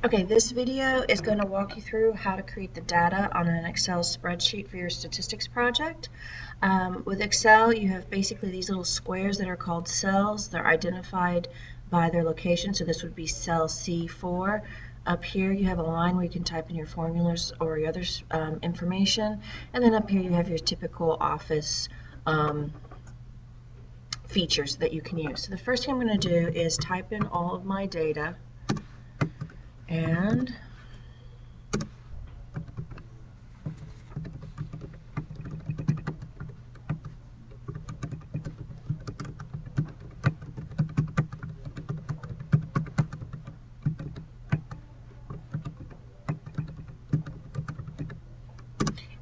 Okay, this video is going to walk you through how to create the data on an Excel spreadsheet for your statistics project. With Excel, you have basically these little squares that are called cells. They're identified by their location, so this would be cell C4. Up here you have a line where you can type in your formulas or your other information, and then up here you have your typical Office features that you can use. So the first thing I'm going to do is type in all of my data, and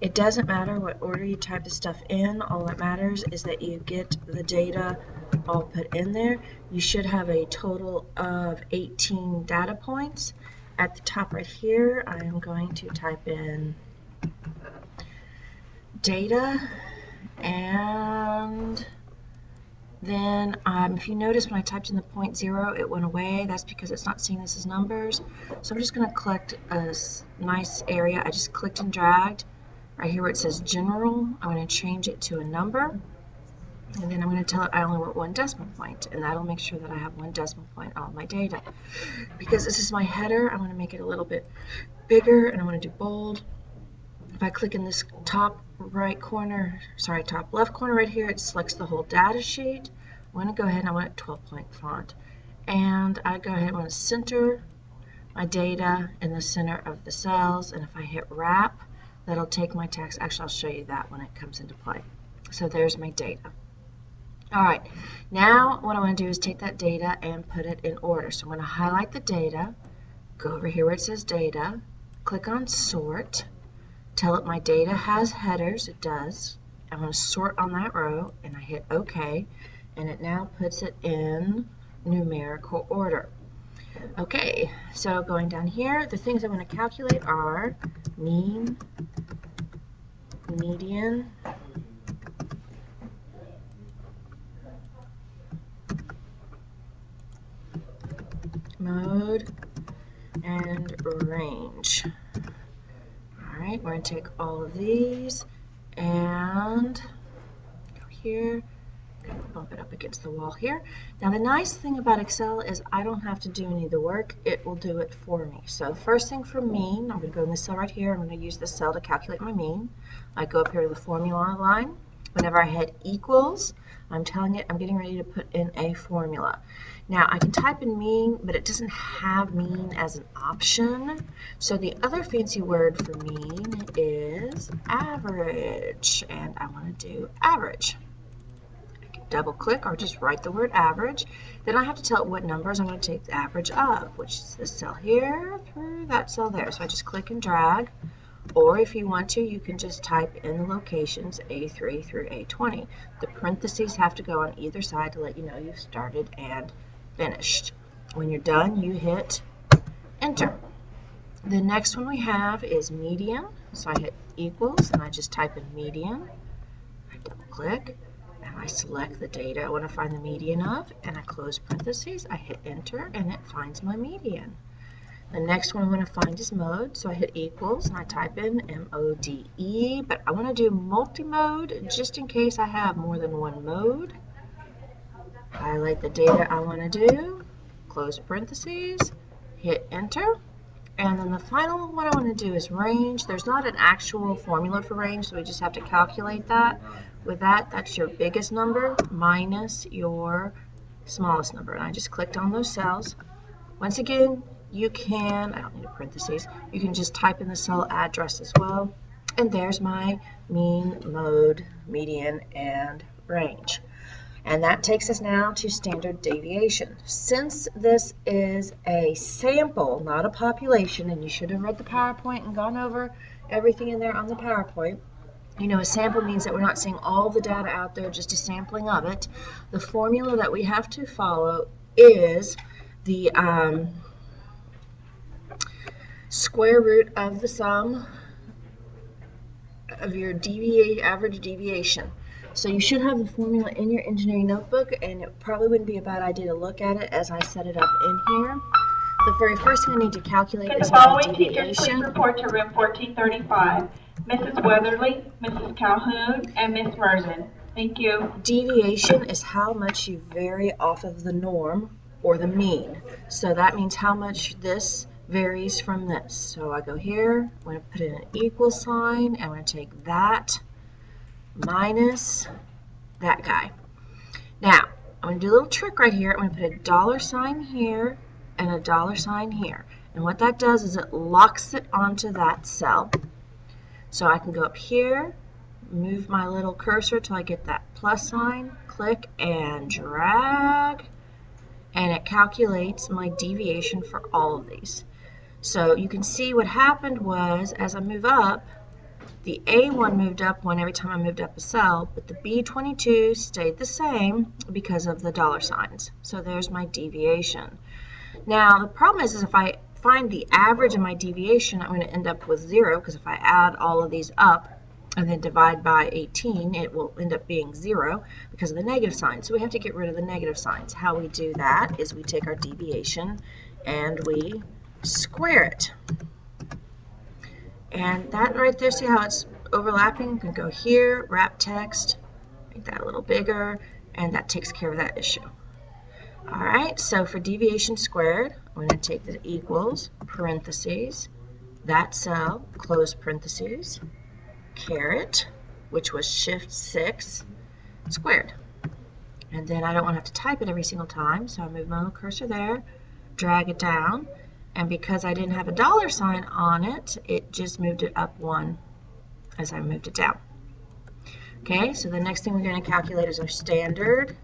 it doesn't matter what order you type the stuff in. All that matters is that you get the data all put in there. You should have a total of 18 data points. At the top right here, I am going to type in data, and then if you notice when I typed in the 0.0, it went away. That's because it's not seeing this as numbers. So I'm just going to collect a nice area. I just clicked and dragged. Right here where it says general, I'm going to change it to a number, and then I'm going to tell it I only want 1 decimal point, and that'll make sure that I have 1 decimal point on my data. Because this is my header, I'm going to make it a little bit bigger, and I'm going to do bold. If I click in this top left corner right here, it selects the whole data sheet. I'm going to go ahead and I want it 12-point font, and I go ahead and want to center my data in the center of the cells, and if I hit wrap, that'll take my text. Actually, I'll show you that when it comes into play. So there's my data. All right, now what I want to do is take that data and put it in order. So I'm going to highlight the data, go over here where it says data, click on sort, tell it my data has headers. It does. I'm going to sort on that row, and I hit OK, and it now puts it in numerical order. Okay, so going down here, the things I'm going to calculate are mean, median, mode, and range. All right, we're going to take all of these and go here. Bump it up against the wall here. Now the nice thing about Excel is I don't have to do any of the work. It will do it for me. So first thing for mean, I'm going to go in this cell right here. I'm going to use this cell to calculate my mean. I go up here to the formula line. Whenever I hit equals, I'm telling it I'm getting ready to put in a formula. Now I can type in mean, but it doesn't have mean as an option. So the other fancy word for mean is average, and I want to do average. Double click or just write the word average. Then I have to tell it what numbers I'm going to take the average of, which is this cell here through that cell there. So I just click and drag, or if you want to, you can just type in the locations A3 through A20. The parentheses have to go on either side to let you know you've started and finished. When you're done, you hit enter. The next one we have is median. So I hit equals and I just type in median. I double click. I select the data I want to find the median of, and I close parentheses, I hit enter, and it finds my median. The next one I want to find is mode, so I hit equals, and I type in M-O-D-E, but I want to do multi-mode just in case I have more than one mode. Highlight the data I want to do, close parentheses, hit enter. And then the final one I want to do is range. There's not an actual formula for range, so we just have to calculate that. With that, that's your biggest number minus your smallest number. And I just clicked on those cells. Once again, you can, I don't need a parentheses, you can just type in the cell address as well. And there's my mean, mode, median, and range. And that takes us now to standard deviation. Since this is a sample, not a population, and you should have read the PowerPoint and gone over everything in there on the PowerPoint, you know, a sample means that we're not seeing all the data out there, just a sampling of it. The formula that we have to follow is the square root of the sum of your average deviation. So you should have the formula in your engineering notebook, and it probably wouldn't be a bad idea to look at it as I set it up in here. The very first thing I need to calculate Can is the my following teachers please deviation. report to room 1435? Mrs. Weatherly, Mrs. Calhoun, and Ms. Merzen. Thank you. Deviation is how much you vary off of the norm or the mean. So that means how much this varies from this. So I go here, I'm going to put in an equal sign, and I'm going to take that minus that guy. Now, I'm going to do a little trick right here. I'm going to put a dollar sign here and a dollar sign here. And what that does is it locks it onto that cell. So I can go up here, move my little cursor till I get that plus sign, click and drag, and it calculates my deviation for all of these. So you can see what happened was, as I move up, the A1 moved up one every time I moved up a cell, but the B22 stayed the same because of the dollar signs. So there's my deviation. Now the problem is if I find the average of my deviation, I'm going to end up with 0, because if I add all of these up and then divide by 18, it will end up being 0 because of the negative sign. So we have to get rid of the negative signs. How we do that is we take our deviation and we square it. And that right there, see how it's overlapping? You can go here, wrap text, make that a little bigger, and that takes care of that issue. All right, so for deviation squared, I'm going to take the equals, parentheses, that cell, close parentheses, caret, which was shift 6, squared. And then I don't want to have to type it every single time, so I move my little cursor there, drag it down, and because I didn't have a dollar sign on it, it just moved it up 1 as I moved it down. Okay, so the next thing we're going to calculate is our standard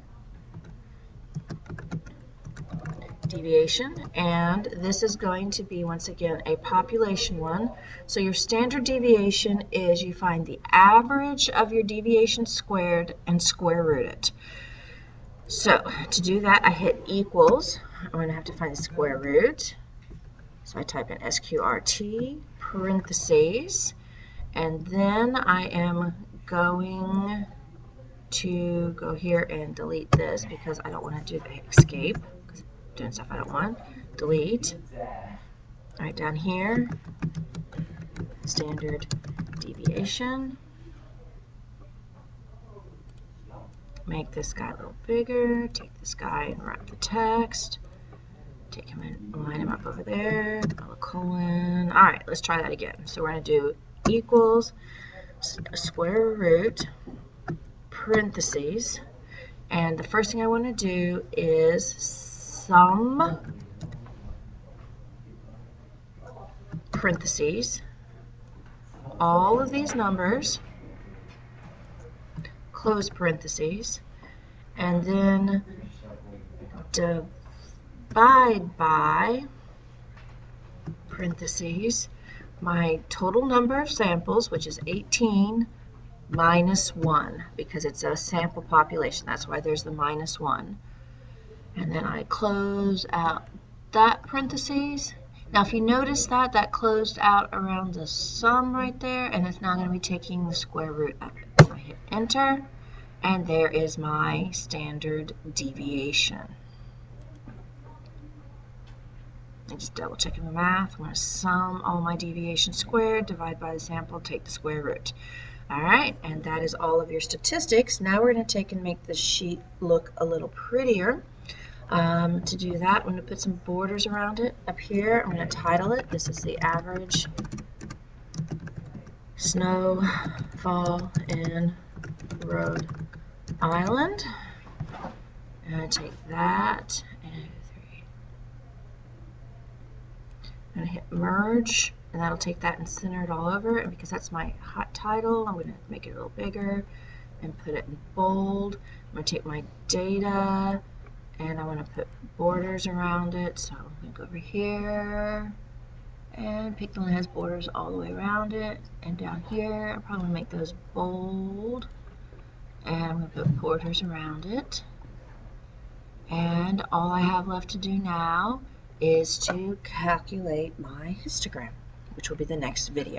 deviation, and this is going to be, once again, a population one. So your standard deviation is you find the average of your deviation squared and square root it. So to do that, I hit equals. I'm going to have to find the square root. So I type in SQRT, parentheses, and then I am going to go here and delete this because I don't want to do the escape. Doing stuff I don't want. Delete. All right, down here, standard deviation. Make this guy a little bigger. Take this guy and wrap the text. Take him and line him up over there. A colon. All right, let's try that again. So we're going to do equals square root parentheses, and the first thing I want to do is sum parentheses all of these numbers, close parentheses, and then divide by parentheses my total number of samples, which is 18 minus 1, because it's a sample population. That's why there's the minus 1. And then I close out that parentheses. Now if you notice that closed out around the sum right there, and it's now going to be taking the square root of it. So I hit enter, and there is my standard deviation. I'm just double checking the math. I'm going to sum all my deviations squared, divide by the sample, take the square root. All right, and that is all of your statistics. Now we're going to take and make the sheet look a little prettier. To do that, I'm going to put some borders around it. Up here, I'm going to title it. This is the average snowfall in Rhode Island. And I take that and I'm going to hit merge, and that'll take that and center it all over. And because that's my hot title, I'm going to make it a little bigger and put it in bold. I'm going to take my data and I want to put borders around it. So I'm going to go over here and pick the one that has borders all the way around it. And down here, I'm probably going to make those bold. And I'm going to put borders around it. And all I have left to do now is to calculate my histogram, which will be the next video.